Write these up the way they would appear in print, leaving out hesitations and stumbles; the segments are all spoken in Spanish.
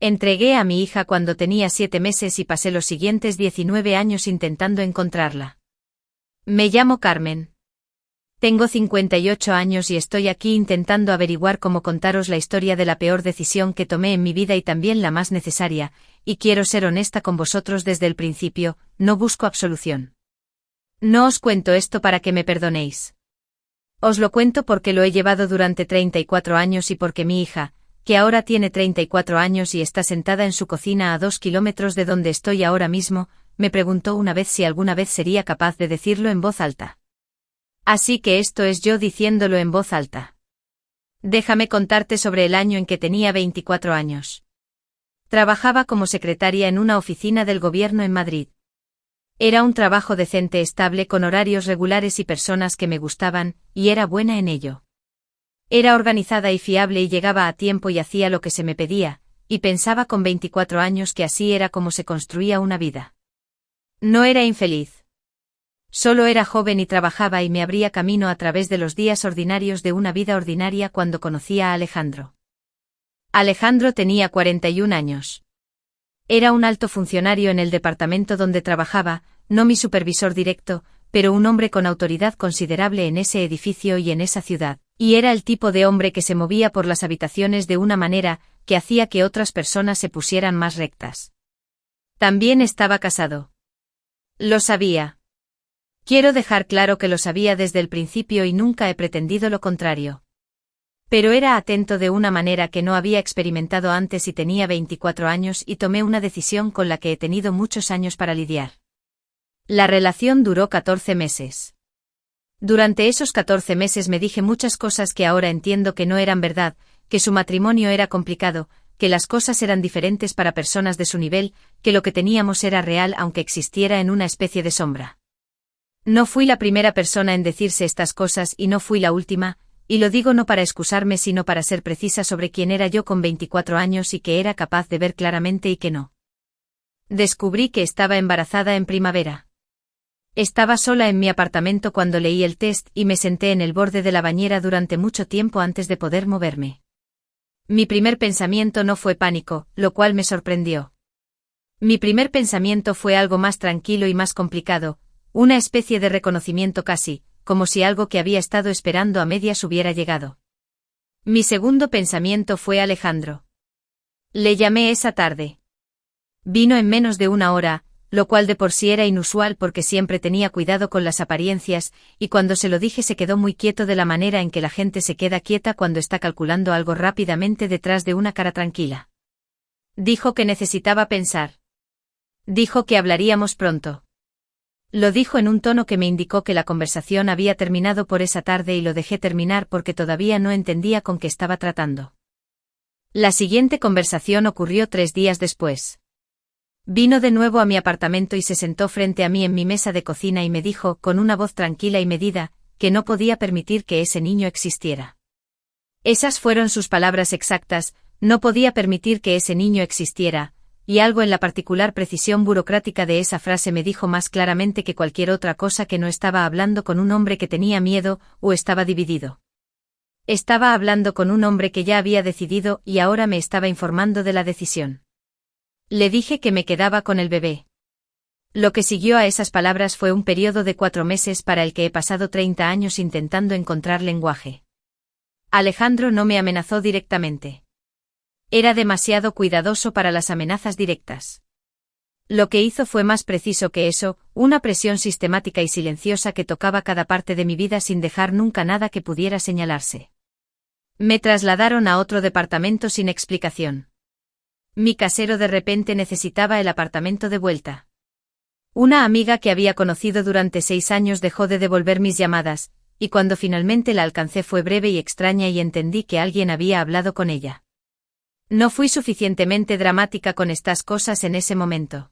Entregué a mi hija cuando tenía 7 meses y pasé los siguientes 19 años intentando encontrarla. Me llamo Carmen. Tengo 58 años y estoy aquí intentando averiguar cómo contaros la historia de la peor decisión que tomé en mi vida y también la más necesaria, y quiero ser honesta con vosotros desde el principio, no busco absolución. No os cuento esto para que me perdonéis. Os lo cuento porque lo he llevado durante 34 años y porque mi hija, que ahora tiene 34 años y está sentada en su cocina a 2 kilómetros de donde estoy ahora mismo, me preguntó una vez si alguna vez sería capaz de decirlo en voz alta. Así que esto es yo diciéndolo en voz alta. Déjame contarte sobre el año en que tenía 24 años. Trabajaba como secretaria en una oficina del gobierno en Madrid. Era un trabajo decente, estable, con horarios regulares y personas que me gustaban, y era buena en ello. Era organizada y fiable y llegaba a tiempo y hacía lo que se me pedía, y pensaba con 24 años que así era como se construía una vida. No era infeliz. Solo era joven y trabajaba y me abría camino a través de los días ordinarios de una vida ordinaria cuando conocí a Alejandro. Alejandro tenía 41 años. Era un alto funcionario en el departamento donde trabajaba, no mi supervisor directo, pero un hombre con autoridad considerable en ese edificio y en esa ciudad, y era el tipo de hombre que se movía por las habitaciones de una manera que hacía que otras personas se pusieran más rectas. También estaba casado. Lo sabía. Quiero dejar claro que lo sabía desde el principio y nunca he pretendido lo contrario. Pero era atento de una manera que no había experimentado antes y tenía 24 años y tomé una decisión con la que he tenido muchos años para lidiar. La relación duró 14 meses. Durante esos 14 meses me dije muchas cosas que ahora entiendo que no eran verdad, que su matrimonio era complicado, que las cosas eran diferentes para personas de su nivel, que lo que teníamos era real aunque existiera en una especie de sombra. No fui la primera persona en decirse estas cosas y no fui la última, y lo digo no para excusarme sino para ser precisa sobre quién era yo con 24 años y que era capaz de ver claramente y que no. Descubrí que estaba embarazada en primavera. Estaba sola en mi apartamento cuando leí el test y me senté en el borde de la bañera durante mucho tiempo antes de poder moverme. Mi primer pensamiento no fue pánico, lo cual me sorprendió. Mi primer pensamiento fue algo más tranquilo y más complicado, una especie de reconocimiento casi, como si algo que había estado esperando a medias hubiera llegado. Mi segundo pensamiento fue Alejandro. Le llamé esa tarde. Vino en menos de una hora, lo cual de por sí era inusual porque siempre tenía cuidado con las apariencias, y cuando se lo dije se quedó muy quieto de la manera en que la gente se queda quieta cuando está calculando algo rápidamente detrás de una cara tranquila. Dijo que necesitaba pensar. Dijo que hablaríamos pronto. Lo dijo en un tono que me indicó que la conversación había terminado por esa tarde y lo dejé terminar porque todavía no entendía con qué estaba tratando. La siguiente conversación ocurrió 3 días después. Vino de nuevo a mi apartamento y se sentó frente a mí en mi mesa de cocina y me dijo, con una voz tranquila y medida, que no podía permitir que ese niño existiera. Esas fueron sus palabras exactas, no podía permitir que ese niño existiera, y algo en la particular precisión burocrática de esa frase me dijo más claramente que cualquier otra cosa que no estaba hablando con un hombre que tenía miedo o estaba dividido. Estaba hablando con un hombre que ya había decidido y ahora me estaba informando de la decisión. Le dije que me quedaba con el bebé. Lo que siguió a esas palabras fue un periodo de 4 meses para el que he pasado 30 años intentando encontrar lenguaje. Alejandro no me amenazó directamente. Era demasiado cuidadoso para las amenazas directas. Lo que hizo fue más preciso que eso, una presión sistemática y silenciosa que tocaba cada parte de mi vida sin dejar nunca nada que pudiera señalarse. Me trasladaron a otro departamento sin explicación. Mi casero de repente necesitaba el apartamento de vuelta. Una amiga que había conocido durante 6 años dejó de devolver mis llamadas, y cuando finalmente la alcancé fue breve y extraña y entendí que alguien había hablado con ella. No fui suficientemente dramática con estas cosas en ese momento.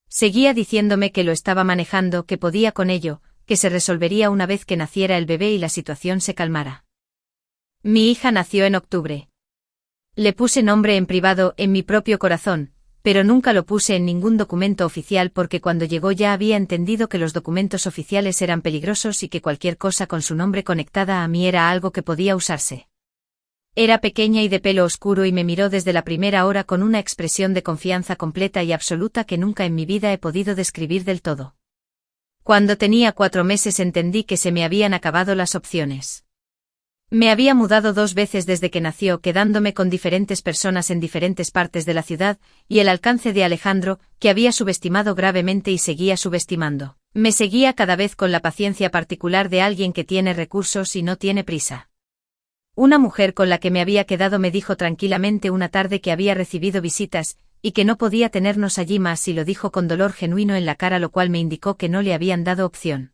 Seguía diciéndome que lo estaba manejando, que podía con ello, que se resolvería una vez que naciera el bebé y la situación se calmara. Mi hija nació en octubre. Le puse nombre en privado en mi propio corazón, pero nunca lo puse en ningún documento oficial porque cuando llegó ya había entendido que los documentos oficiales eran peligrosos y que cualquier cosa con su nombre conectada a mí era algo que podía usarse. Era pequeña y de pelo oscuro y me miró desde la primera hora con una expresión de confianza completa y absoluta que nunca en mi vida he podido describir del todo. Cuando tenía 4 meses entendí que se me habían acabado las opciones. Me había mudado 2 veces desde que nació, quedándome con diferentes personas en diferentes partes de la ciudad, y el alcance de Alejandro, que había subestimado gravemente y seguía subestimando, me seguía cada vez con la paciencia particular de alguien que tiene recursos y no tiene prisa. Una mujer con la que me había quedado me dijo tranquilamente una tarde que había recibido visitas, y que no podía tenernos allí más, y lo dijo con dolor genuino en la cara, lo cual me indicó que no le habían dado opción.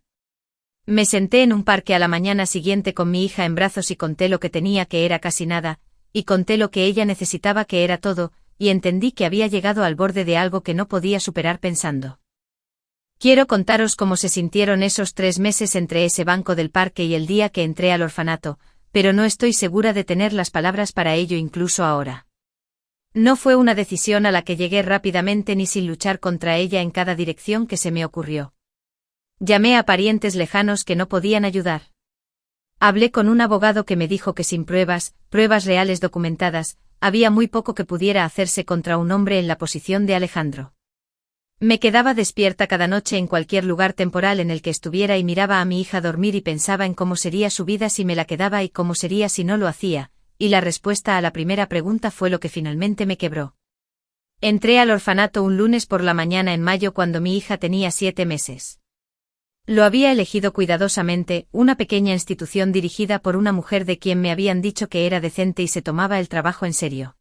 Me senté en un parque a la mañana siguiente con mi hija en brazos y conté lo que tenía, que era casi nada, y conté lo que ella necesitaba, que era todo, y entendí que había llegado al borde de algo que no podía superar pensando. Quiero contaros cómo se sintieron esos 3 meses entre ese banco del parque y el día que entré al orfanato, pero no estoy segura de tener las palabras para ello incluso ahora. No fue una decisión a la que llegué rápidamente ni sin luchar contra ella en cada dirección que se me ocurrió. Llamé a parientes lejanos que no podían ayudar. Hablé con un abogado que me dijo que sin pruebas reales documentadas, había muy poco que pudiera hacerse contra un hombre en la posición de Alejandro. Me quedaba despierta cada noche en cualquier lugar temporal en el que estuviera y miraba a mi hija dormir y pensaba en cómo sería su vida si me la quedaba y cómo sería si no lo hacía, y la respuesta a la primera pregunta fue lo que finalmente me quebró. Entré al orfanato un lunes por la mañana en mayo cuando mi hija tenía 7 meses. Lo había elegido cuidadosamente, una pequeña institución dirigida por una mujer de quien me habían dicho que era decente y se tomaba el trabajo en serio.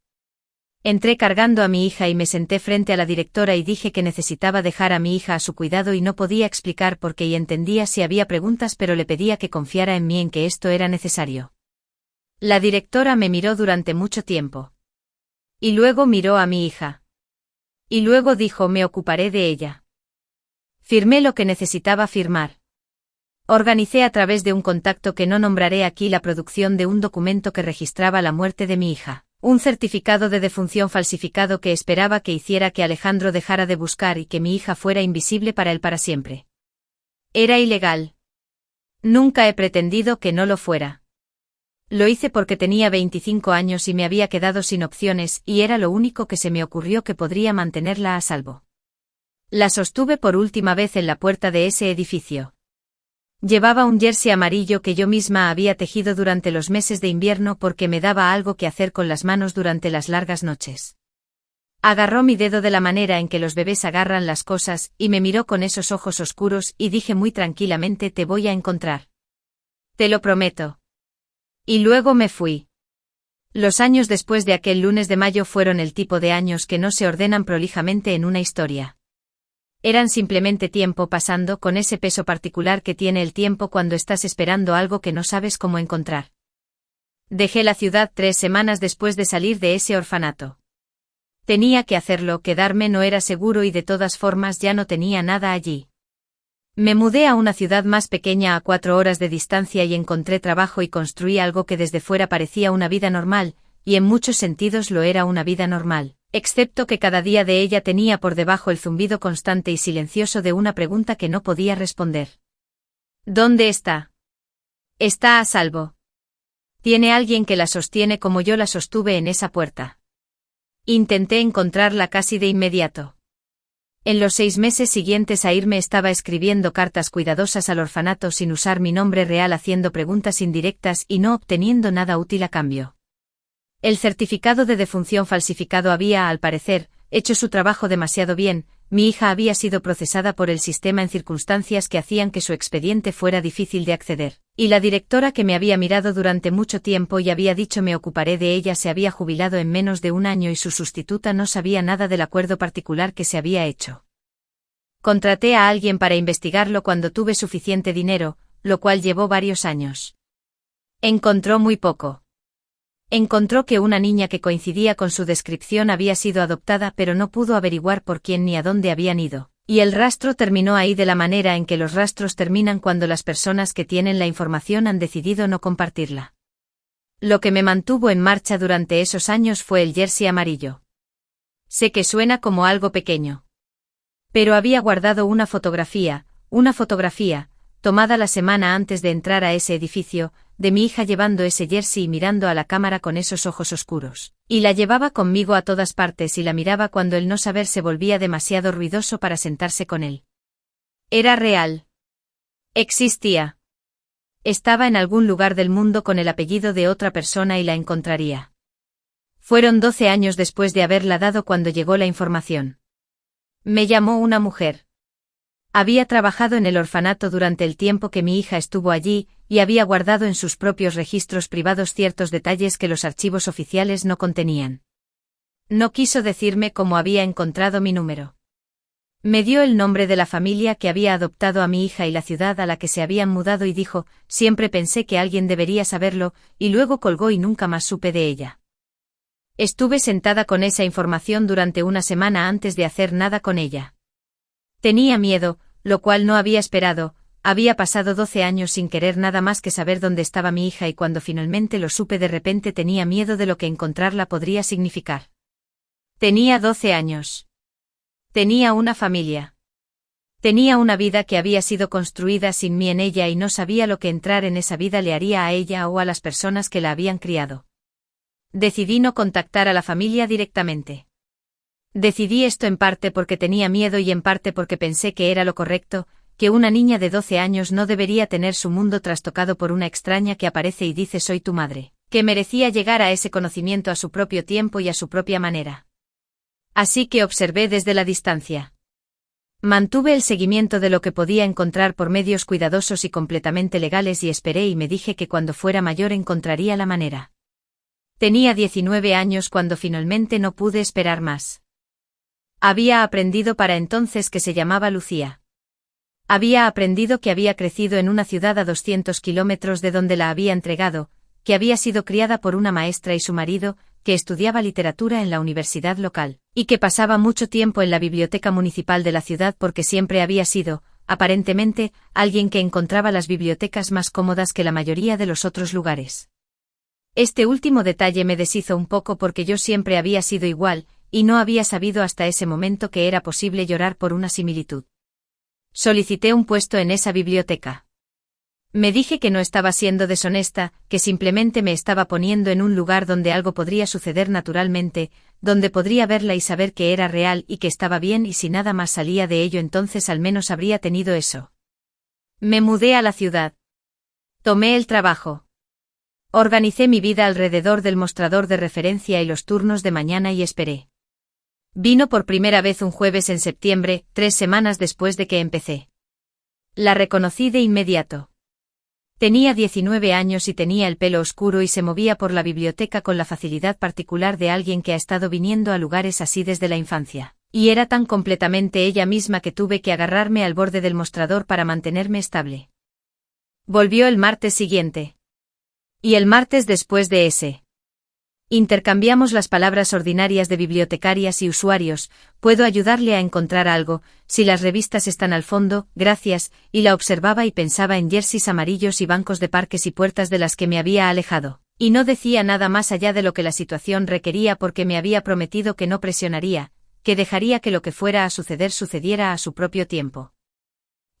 Entré cargando a mi hija y me senté frente a la directora y dije que necesitaba dejar a mi hija a su cuidado y no podía explicar por qué, y entendía si había preguntas, pero le pedía que confiara en mí, en que esto era necesario. La directora me miró durante mucho tiempo. Y luego miró a mi hija. Y luego dijo: me ocuparé de ella. Firmé lo que necesitaba firmar. Organicé a través de un contacto que no nombraré aquí la producción de un documento que registraba la muerte de mi hija. Un certificado de defunción falsificado que esperaba que hiciera que Alejandro dejara de buscar y que mi hija fuera invisible para él para siempre. Era ilegal. Nunca he pretendido que no lo fuera. Lo hice porque tenía 25 años y me había quedado sin opciones, y era lo único que se me ocurrió que podría mantenerla a salvo. La sostuve por última vez en la puerta de ese edificio. Llevaba un jersey amarillo que yo misma había tejido durante los meses de invierno porque me daba algo que hacer con las manos durante las largas noches. Agarró mi dedo de la manera en que los bebés agarran las cosas y me miró con esos ojos oscuros y dije muy tranquilamente: te voy a encontrar. Te lo prometo. Y luego me fui. Los años después de aquel lunes de mayo fueron el tipo de años que no se ordenan prolijamente en una historia. Eran simplemente tiempo pasando, con ese peso particular que tiene el tiempo cuando estás esperando algo que no sabes cómo encontrar. Dejé la ciudad 3 semanas después de salir de ese orfanato. Tenía que hacerlo, quedarme no era seguro y de todas formas ya no tenía nada allí. Me mudé a una ciudad más pequeña a 4 horas de distancia y encontré trabajo y construí algo que desde fuera parecía una vida normal, y en muchos sentidos lo era una vida normal. Excepto que cada día de ella tenía por debajo el zumbido constante y silencioso de una pregunta que no podía responder. ¿Dónde está? Está a salvo. Tiene alguien que la sostiene como yo la sostuve en esa puerta. Intenté encontrarla casi de inmediato. En los 6 meses siguientes a irme estaba escribiendo cartas cuidadosas al orfanato sin usar mi nombre real, haciendo preguntas indirectas y no obteniendo nada útil a cambio. El certificado de defunción falsificado había, al parecer, hecho su trabajo demasiado bien. Mi hija había sido procesada por el sistema en circunstancias que hacían que su expediente fuera difícil de acceder, y la directora que me había mirado durante mucho tiempo y había dicho me ocuparé de ella se había jubilado en menos de un año y su sustituta no sabía nada del acuerdo particular que se había hecho. Contraté a alguien para investigarlo cuando tuve suficiente dinero, lo cual llevó varios años. Encontró muy poco. Encontró que una niña que coincidía con su descripción había sido adoptada, pero no pudo averiguar por quién ni a dónde habían ido, y el rastro terminó ahí, de la manera en que los rastros terminan cuando las personas que tienen la información han decidido no compartirla. Lo que me mantuvo en marcha durante esos años fue el jersey amarillo. Sé que suena como algo pequeño. Pero había guardado una fotografía, tomada la semana antes de entrar a ese edificio, de mi hija llevando ese jersey y mirando a la cámara con esos ojos oscuros. Y la llevaba conmigo a todas partes y la miraba cuando el no saber se volvía demasiado ruidoso para sentarse con él. Era real. Existía. Estaba en algún lugar del mundo con el apellido de otra persona y la encontraría. Fueron 12 años después de haberla dado cuando llegó la información. Me llamó una mujer. Había trabajado en el orfanato durante el tiempo que mi hija estuvo allí, y había guardado en sus propios registros privados ciertos detalles que los archivos oficiales no contenían. No quiso decirme cómo había encontrado mi número. Me dio el nombre de la familia que había adoptado a mi hija y la ciudad a la que se habían mudado y dijo, siempre pensé que alguien debería saberlo, y luego colgó y nunca más supe de ella. Estuve sentada con esa información durante una semana antes de hacer nada con ella. Tenía miedo, lo cual no había esperado. Había pasado 12 años sin querer nada más que saber dónde estaba mi hija y cuando finalmente lo supe de repente tenía miedo de lo que encontrarla podría significar. Tenía 12 años. Tenía una familia. Tenía una vida que había sido construida sin mí en ella y no sabía lo que entrar en esa vida le haría a ella o a las personas que la habían criado. Decidí no contactar a la familia directamente. Decidí esto en parte porque tenía miedo y en parte porque pensé que era lo correcto, que una niña de 12 años no debería tener su mundo trastocado por una extraña que aparece y dice soy tu madre, que merecía llegar a ese conocimiento a su propio tiempo y a su propia manera. Así que observé desde la distancia. Mantuve el seguimiento de lo que podía encontrar por medios cuidadosos y completamente legales y esperé y me dije que cuando fuera mayor encontraría la manera. Tenía 19 años cuando finalmente no pude esperar más. Había aprendido para entonces que se llamaba Lucía. Había aprendido que había crecido en una ciudad a 200 kilómetros de donde la había entregado, que había sido criada por una maestra y su marido, que estudiaba literatura en la universidad local, y que pasaba mucho tiempo en la biblioteca municipal de la ciudad porque siempre había sido, aparentemente, alguien que encontraba las bibliotecas más cómodas que la mayoría de los otros lugares. Este último detalle me deshizo un poco porque yo siempre había sido igual, y no había sabido hasta ese momento que era posible llorar por una similitud. Solicité un puesto en esa biblioteca. Me dije que no estaba siendo deshonesta, que simplemente me estaba poniendo en un lugar donde algo podría suceder naturalmente, donde podría verla y saber que era real y que estaba bien y si nada más salía de ello entonces al menos habría tenido eso. Me mudé a la ciudad. Tomé el trabajo. Organicé mi vida alrededor del mostrador de referencia y los turnos de mañana y esperé. Vino por primera vez un jueves en septiembre, 3 semanas después de que empecé. La reconocí de inmediato. Tenía 19 años y tenía el pelo oscuro y se movía por la biblioteca con la facilidad particular de alguien que ha estado viniendo a lugares así desde la infancia. Y era tan completamente ella misma que tuve que agarrarme al borde del mostrador para mantenerme estable. Volvió el martes siguiente. Y el martes después de ese. Intercambiamos las palabras ordinarias de bibliotecarias y usuarios, puedo ayudarle a encontrar algo, si las revistas están al fondo, gracias, y la observaba y pensaba en jerseys amarillos y bancos de parques y puertas de las que me había alejado, y no decía nada más allá de lo que la situación requería porque me había prometido que no presionaría, que dejaría que lo que fuera a suceder sucediera a su propio tiempo.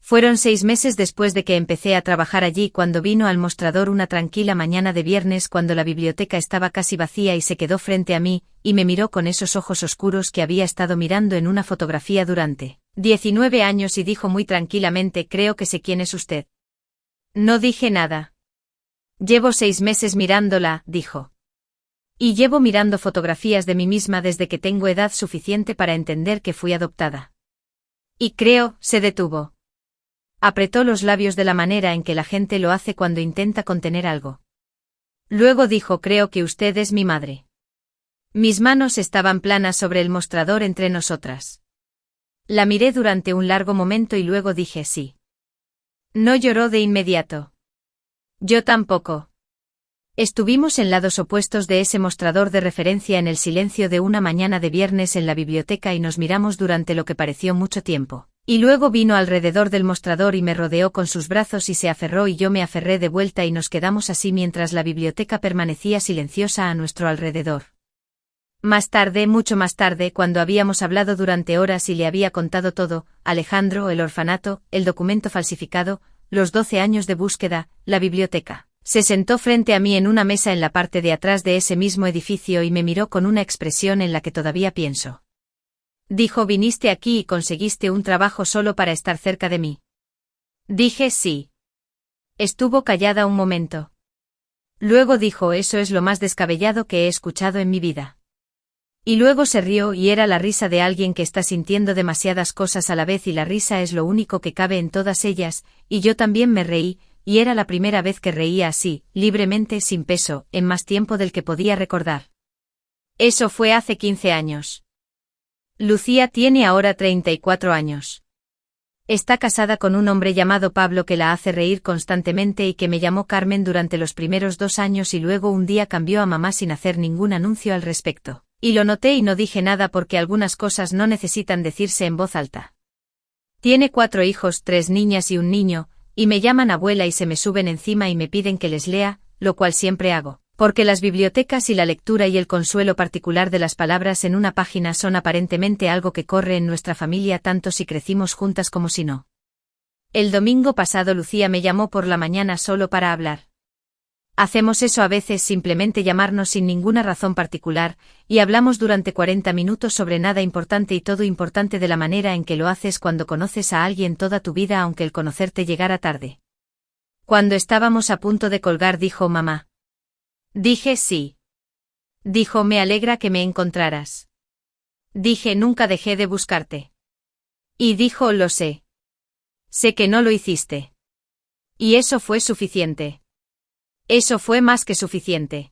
Fueron 6 meses después de que empecé a trabajar allí cuando vino al mostrador una tranquila mañana de viernes cuando la biblioteca estaba casi vacía y se quedó frente a mí, y me miró con esos ojos oscuros que había estado mirando en una fotografía durante 19 años y dijo muy tranquilamente creo que sé quién es usted. No dije nada. Llevo 6 meses mirándola, dijo. Y llevo mirando fotografías de mí misma desde que tengo edad suficiente para entender que fui adoptada. Y creo, se detuvo. Apretó los labios de la manera en que la gente lo hace cuando intenta contener algo. Luego dijo creo que usted es mi madre. Mis manos estaban planas sobre el mostrador entre nosotras. La miré durante un largo momento y luego dije sí. No lloró de inmediato. Yo tampoco. Estuvimos en lados opuestos de ese mostrador de referencia en el silencio de una mañana de viernes en la biblioteca y nos miramos durante lo que pareció mucho tiempo. Y luego vino alrededor del mostrador y me rodeó con sus brazos y se aferró y yo me aferré de vuelta y nos quedamos así mientras la biblioteca permanecía silenciosa a nuestro alrededor. Más tarde, mucho más tarde, cuando habíamos hablado durante horas y le había contado todo, Alejandro, el orfanato, el documento falsificado, los 12 años de búsqueda, la biblioteca, Se sentó frente a mí en una mesa en la parte de atrás de ese mismo edificio y me miró con una expresión en la que todavía pienso. Dijo: «¿Viniste aquí y conseguiste un trabajo solo para estar cerca de mí?». Dije: «Sí». Estuvo callada un momento. Luego dijo: «Eso es lo más descabellado que he escuchado en mi vida». Y luego se rió, y era la risa de alguien que está sintiendo demasiadas cosas a la vez, y la risa es lo único que cabe en todas ellas, y yo también me reí, y era la primera vez que reía así, libremente, sin peso, en más tiempo del que podía recordar. Eso fue hace 15 años. Lucía tiene ahora 34 años. Está casada con un hombre llamado Pablo que la hace reír constantemente y que me llamó Carmen durante los primeros 2 años y luego un día cambió a mamá sin hacer ningún anuncio al respecto. Y lo noté y no dije nada porque algunas cosas no necesitan decirse en voz alta. Tiene 4 hijos, 3 niñas y un niño, y me llaman abuela y se me suben encima y me piden que les lea, lo cual siempre hago. Porque las bibliotecas y la lectura y el consuelo particular de las palabras en una página son aparentemente algo que corre en nuestra familia tanto si crecimos juntas como si no. El domingo pasado Lucía me llamó por la mañana solo para hablar. Hacemos eso a veces, simplemente llamarnos sin ninguna razón particular, y hablamos durante 40 minutos sobre nada importante y todo importante de la manera en que lo haces cuando conoces a alguien toda tu vida aunque el conocerte llegara tarde. Cuando estábamos a punto de colgar dijo: «Mamá». Dije: «Sí». Dijo: «Me alegra que me encontraras». Dije: «Nunca dejé de buscarte». Y dijo: «Lo sé. Sé que no lo hiciste». Y eso fue suficiente. Eso fue más que suficiente.